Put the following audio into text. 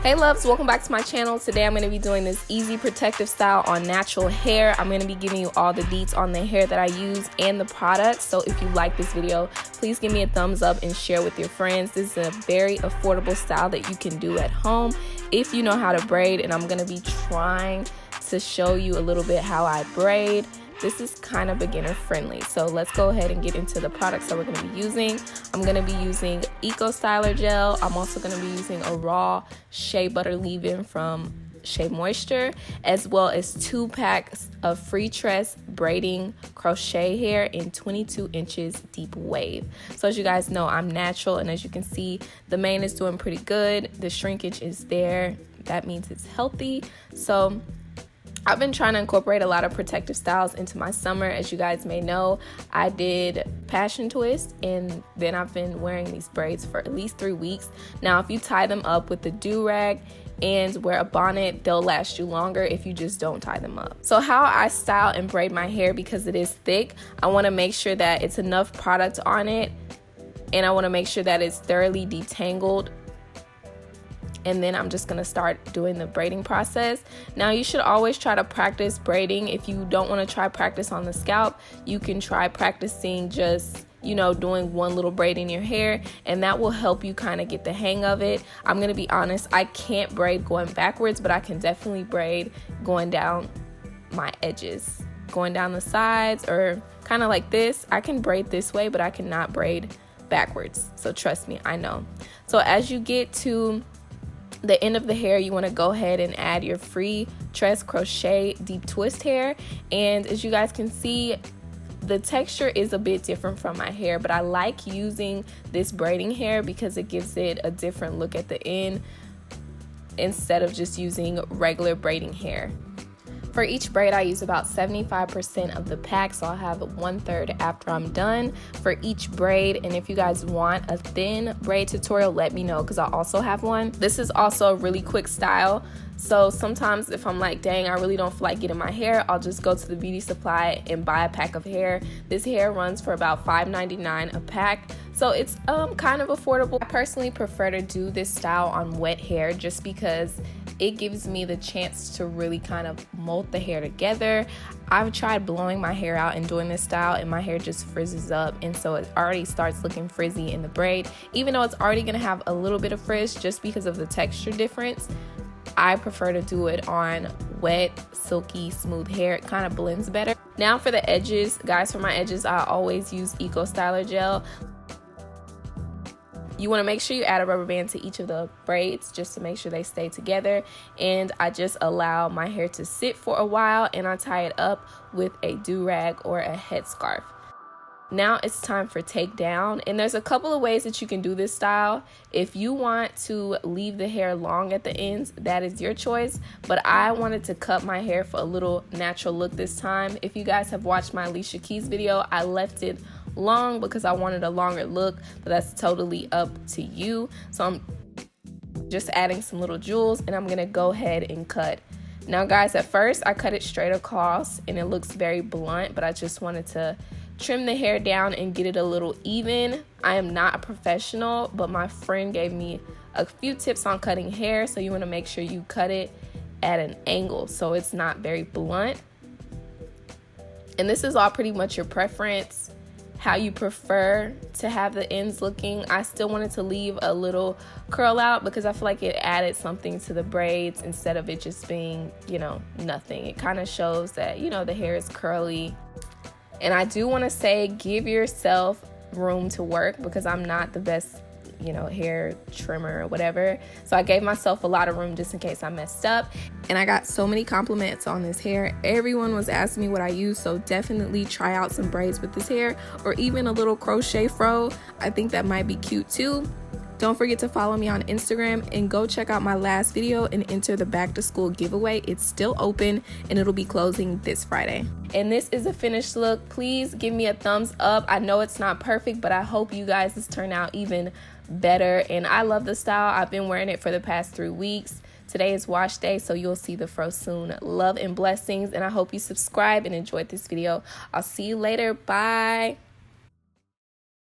Hey loves, welcome back to my channel. Today I'm going to be doing this easy protective style on natural hair. I'm going to be giving you all the deets on the hair that I use and the products. So if you like this video, please give me a thumbs up and share with your friends. This is a very affordable style that you can do at home if you know how to braid, and I'm going to be trying to show you a little bit how I braid. This is kind of beginner friendly, so let's go ahead and get into the products that we're going to be using. I'm going to be using Eco Styler Gel. I'm also going to be using a raw Shea Butter Leave-In from Shea Moisture, as well as 2 packs of free tress braiding crochet hair in 22 inches deep wave. So as you guys know, I'm natural, and as you can see, the mane is doing pretty good. The shrinkage is there. That means it's healthy. So I've been trying to incorporate a lot of protective styles into my summer. As you guys may know, I did passion twist, and then I've been wearing these braids for at least 3 weeks. Now, if you tie them up with the do-rag and wear a bonnet, they'll last you longer if you just don't tie them up. So how I style and braid my hair, because it is thick, I want to make sure that it's enough product on it, and I want to make sure that it's thoroughly detangled. And then I'm just gonna start doing the braiding process. Now, you should always try to practice braiding. If you don't want to try practice on the scalp, you can try practicing just, you know, doing one little braid in your hair, and that will help you kind of get the hang of it. I'm gonna be honest, I can't braid going backwards, but I can definitely braid going down my edges, going down the sides, or kind of like this. I can braid this way, but I cannot braid backwards. So trust me, I know. So as you get to the end of the hair, you want to go ahead and add your free tress crochet deep twist hair. And as you guys can see, the texture is a bit different from my hair, but I like using this braiding hair because it gives it a different look at the end instead of just using regular braiding hair. For each braid, I use about 75% of the pack, so I'll have 1/3 after I'm done for each braid. And if you guys want a thin braid tutorial, let me know, because I also have one. This is also a really quick style, so sometimes if I'm like, dang, I really don't feel like getting my hair, I'll just go to the beauty supply and buy a pack of hair. This hair runs for about $5.99 a pack, so it's kind of affordable. I personally prefer to do this style on wet hair just because it gives me the chance to really kind of mold the hair together. I've tried blowing my hair out and doing this style, and my hair just frizzes up, and so it already starts looking frizzy in the braid. Even though it's already gonna have a little bit of frizz just because of the texture difference, I prefer to do it on wet, silky, smooth hair. It kind of blends better. Now for the edges, guys, for my edges, I always use Eco Styler Gel. You want to make sure you add a rubber band to each of the braids just to make sure they stay together. And I just allow my hair to sit for a while, and I tie it up with a do-rag or a headscarf. Now it's time for takedown, and there's a couple of ways that you can do this style. If you want to leave the hair long at the ends, that is your choice, but I wanted to cut my hair for a little natural look this time. If you guys have watched my Alicia Keys video, I left it long because I wanted a longer look, but that's totally up to you. So I'm just adding some little jewels, and I'm gonna go ahead and cut. Now guys, at first I cut it straight across and it looks very blunt, but I just wanted to trim the hair down and get it a little even. I am not a professional, but my friend gave me a few tips on cutting hair, so you want to make sure you cut it at an angle so it's not very blunt. And this is all pretty much your preference, how you prefer to have the ends looking. I still wanted to leave a little curl out because I feel like it added something to the braids instead of it just being, you know, nothing. It kind of shows that, you know, the hair is curly. And I do want to say, give yourself room to work, because I'm not the best, you know, hair trimmer or whatever. So I gave myself a lot of room just in case I messed up. And I got so many compliments on this hair. Everyone was asking me what I use, so definitely try out some braids with this hair, or even a little crochet fro. I think that might be cute too. Don't forget to follow me on Instagram, and go check out my last video and enter the back to school giveaway. It's still open, and it'll be closing this Friday. And this is a finished look. Please give me a thumbs up. I know it's not perfect, but I hope you guys this turn out even better. And I love the style. I've been wearing it for the past 3 weeks. Today is wash day, so you'll see the fro soon. Love and blessings, and I hope you subscribe and enjoyed this video. I'll see you later. Bye.